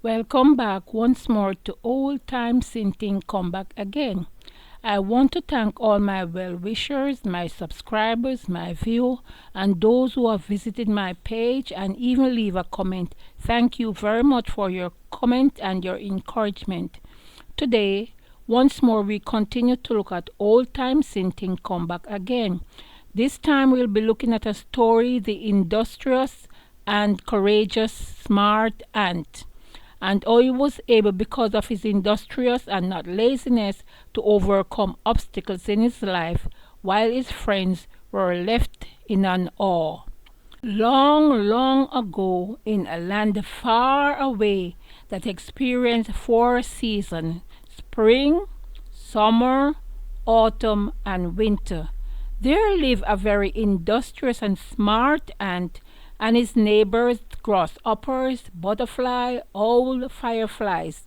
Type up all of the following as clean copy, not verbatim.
Welcome back once more to Old Time Sinting Come Back Again. I want to thank all my well wishers, my subscribers, my view, and those who have visited my page and even leave a comment. Thank you very much for your comment and your encouragement. Today, once more, we continue to look at Old Time Sinting Come Back Again. This time, we'll be looking at a story, The Industrious and Courageous Smart Ant, and he was able, because of his industrious and not laziness, to overcome obstacles in his life while his friends were left in an awe. Long, long ago, in a land far away that experienced four seasons: spring, summer, autumn, and winter, there lived a very industrious and smart ant and his neighbors, grasshoppers, butterfly, owl, fireflies.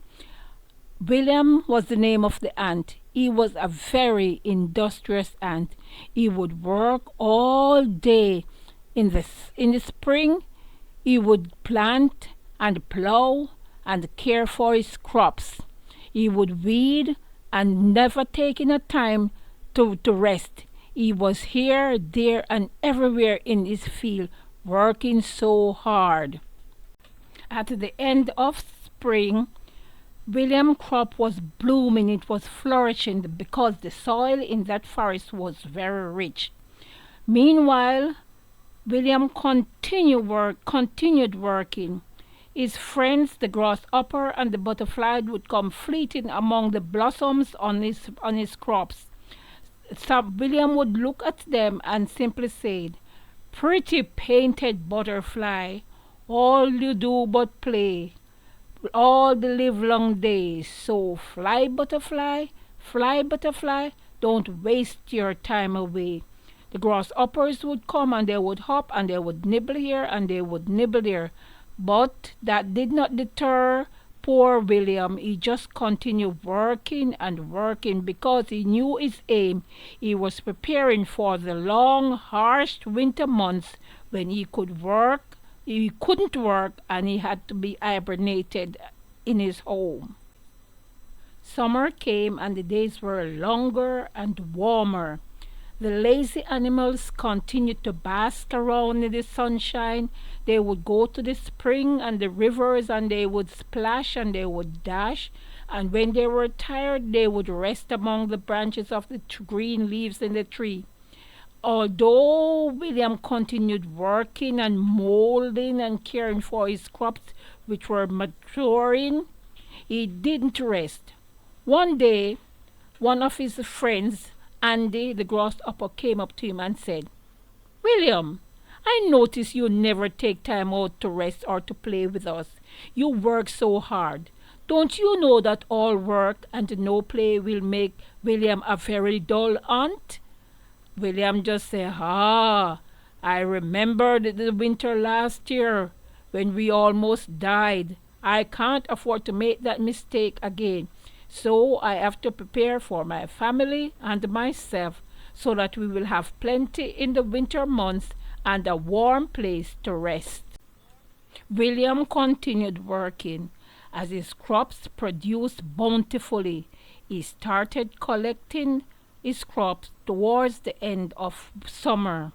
William was the name of the ant. He was a very industrious ant. He would work all day. In the spring, he would plant and plow and care for his crops. He would weed and never taking a time to rest. He was here, there, and everywhere in his field, working so hard. At the end of spring, William's crop was blooming, it was flourishing because the soil in that forest was very rich. Meanwhile, William continued working. His friends, the grasshopper and the butterfly, would come fleeting among the blossoms on his crops. So William would look at them and simply say, "Pretty painted butterfly, all you do but play all the livelong day. So fly butterfly, don't waste your time away." The grasshoppers would come and they would hop and they would nibble here and they would nibble there. But that did not deter poor William. He just continued working and working because he knew his aim. He was preparing for the long, harsh winter months when he couldn't work and he had to be hibernated in his home. Summer came and the days were longer and warmer. The lazy animals continued to bask around in the sunshine. They would go to the spring and the rivers and they would splash and they would dash. And when they were tired, they would rest among the branches of the green leaves in the tree. Although William continued working and molding and caring for his crops, which were maturing, he didn't rest. One day, one of his friends, Andy the grasshopper, came up to him and said, "William, I notice you never take time out to rest or to play with us. You work so hard. Don't you know that all work and no play will make William a very dull ant?" William just said, I remember the winter last year when we almost died. I can't afford to make that mistake again. So I have to prepare for my family and myself so that we will have plenty in the winter months and a warm place to rest. William continued working. As his crops produced bountifully, he started collecting his crops towards the end of summer.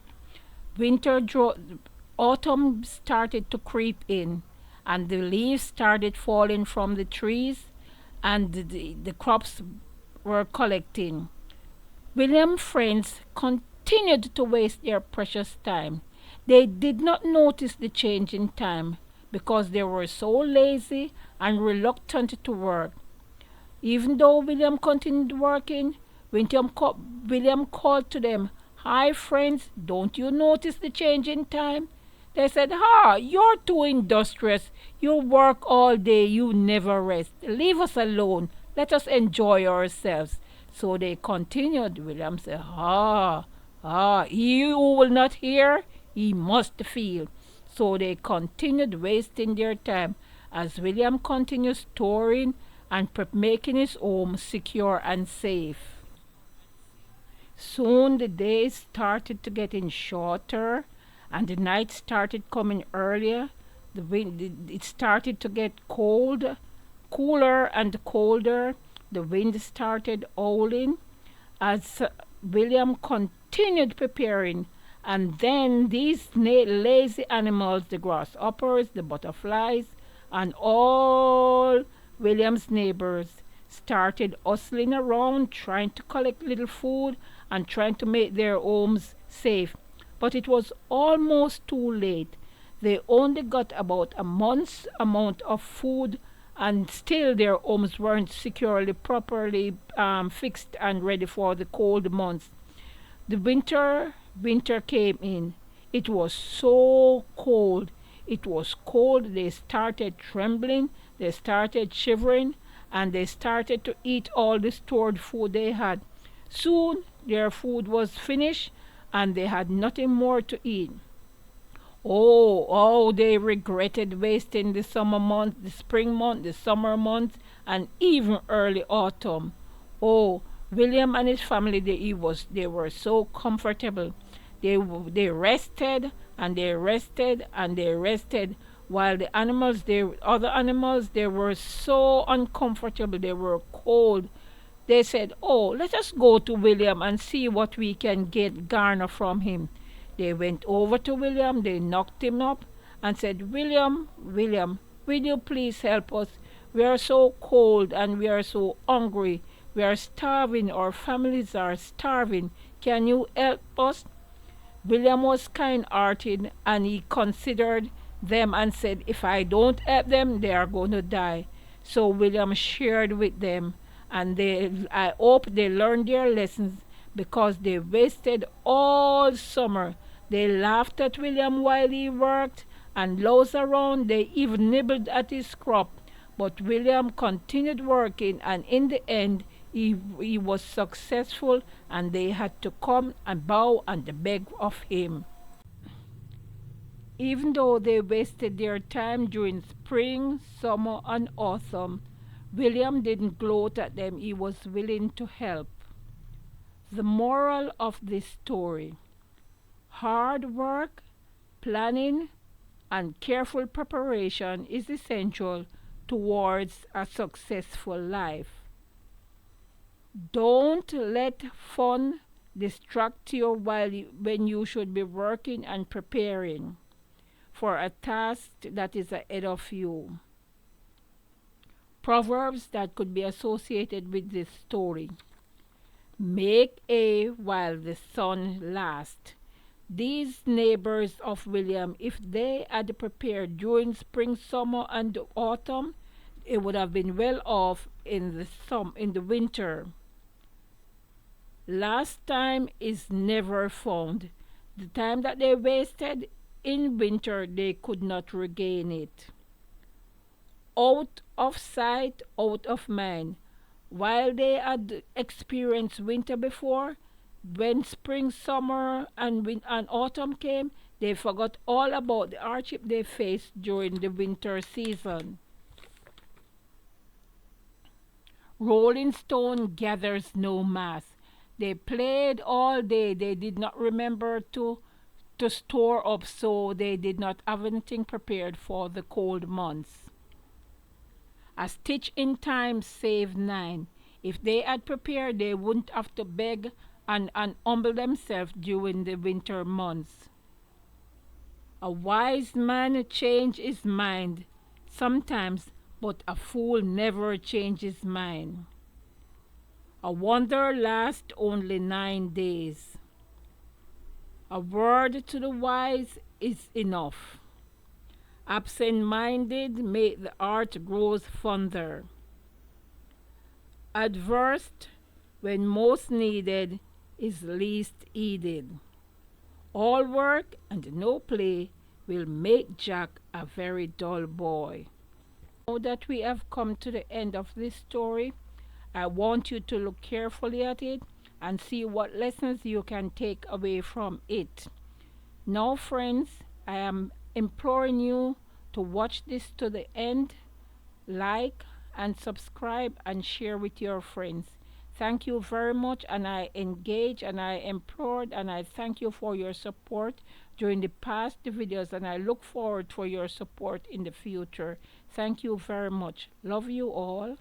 Autumn started to creep in, and the leaves started falling from the trees, and the crops were collecting. William's friends continued to waste their precious time. They did not notice the change in time because they were so lazy and reluctant to work. Even though William continued working, William called to them, "Hi friends, don't you notice the change in time?" They said, "You're too industrious. You work all day, you never rest. Leave us alone. Let us enjoy ourselves." So they continued. William said, He who will not hear, he must feel." So they continued wasting their time as William continued storing and making his home secure and safe. Soon the days started to getting shorter and the night started coming earlier. It started to get cold, cooler and colder. The wind started howling as William continued preparing. And then these lazy animals, the grasshoppers, the butterflies, and all William's neighbors started hustling around trying to collect little food and trying to make their homes safe. But it was almost too late. They only got about a month's amount of food, and still their homes weren't securely, properly fixed and ready for the cold months. The winter came in. It was so cold. It was cold. They started trembling. They started shivering, and they started to eat all the stored food they had. Soon their food was finished, and they had nothing more to eat. Oh, they regretted wasting the summer month, the spring month, the summer month, and even early autumn. Oh, William and his family, they were so comfortable. They rested and they rested and they rested, while the other animals, they were so uncomfortable. They were cold. They said, "Oh, let us go to William and see what we can get garner from him." They went over to William, they knocked him up and said, "William, William, will you please help us? We are so cold and we are so hungry. We are starving, our families are starving. Can you help us?" William was kind hearted and he considered them and said, "If I don't help them, they are going to die." So William shared with them, and I hope they learned their lessons, because they wasted all summer. They laughed at William while he worked and loused around. They even nibbled at his crop. But William continued working, and in the end, he was successful, and they had to come and bow and beg of him. Even though they wasted their time during spring, summer, and autumn, William didn't gloat at them. He was willing to help. The moral of this story: hard work, planning, and careful preparation is essential towards a successful life. Don't let fun distract you when you should be working and preparing for a task that is ahead of you. Proverbs that could be associated with this story: make hay while the sun lasts. These neighbors of William, if they had prepared during spring, summer, and autumn, it would have been well off in the winter. Last time is never found. The time that they wasted in winter, they could not regain it. Out of sight, out of mind. While they had experienced winter before, when spring, summer, and autumn came, they forgot all about the hardship they faced during the winter season. Rolling Stone gathers no mass. They played all day. They did not remember to store up, so they did not have anything prepared for the cold months. A stitch in time saved nine. If they had prepared, they wouldn't have to beg and humble themselves during the winter months. A wise man changes his mind sometimes, but a fool never changes his mind. A wonder lasts only 9 days. A word to the wise is enough. Absent-minded make the heart grows fonder. Adverse, when most needed, is least heeded. All work and no play will make Jack a very dull boy. Now that we have come to the end of this story, I want you to look carefully at it and see what lessons you can take away from it. Now, friends, I am imploring you to watch this to the end, like and subscribe and share with your friends. Thank you very much, and I engage and I implored and I thank you for your support during the past videos, and I look forward for your support in the future. Thank you very much. Love you all.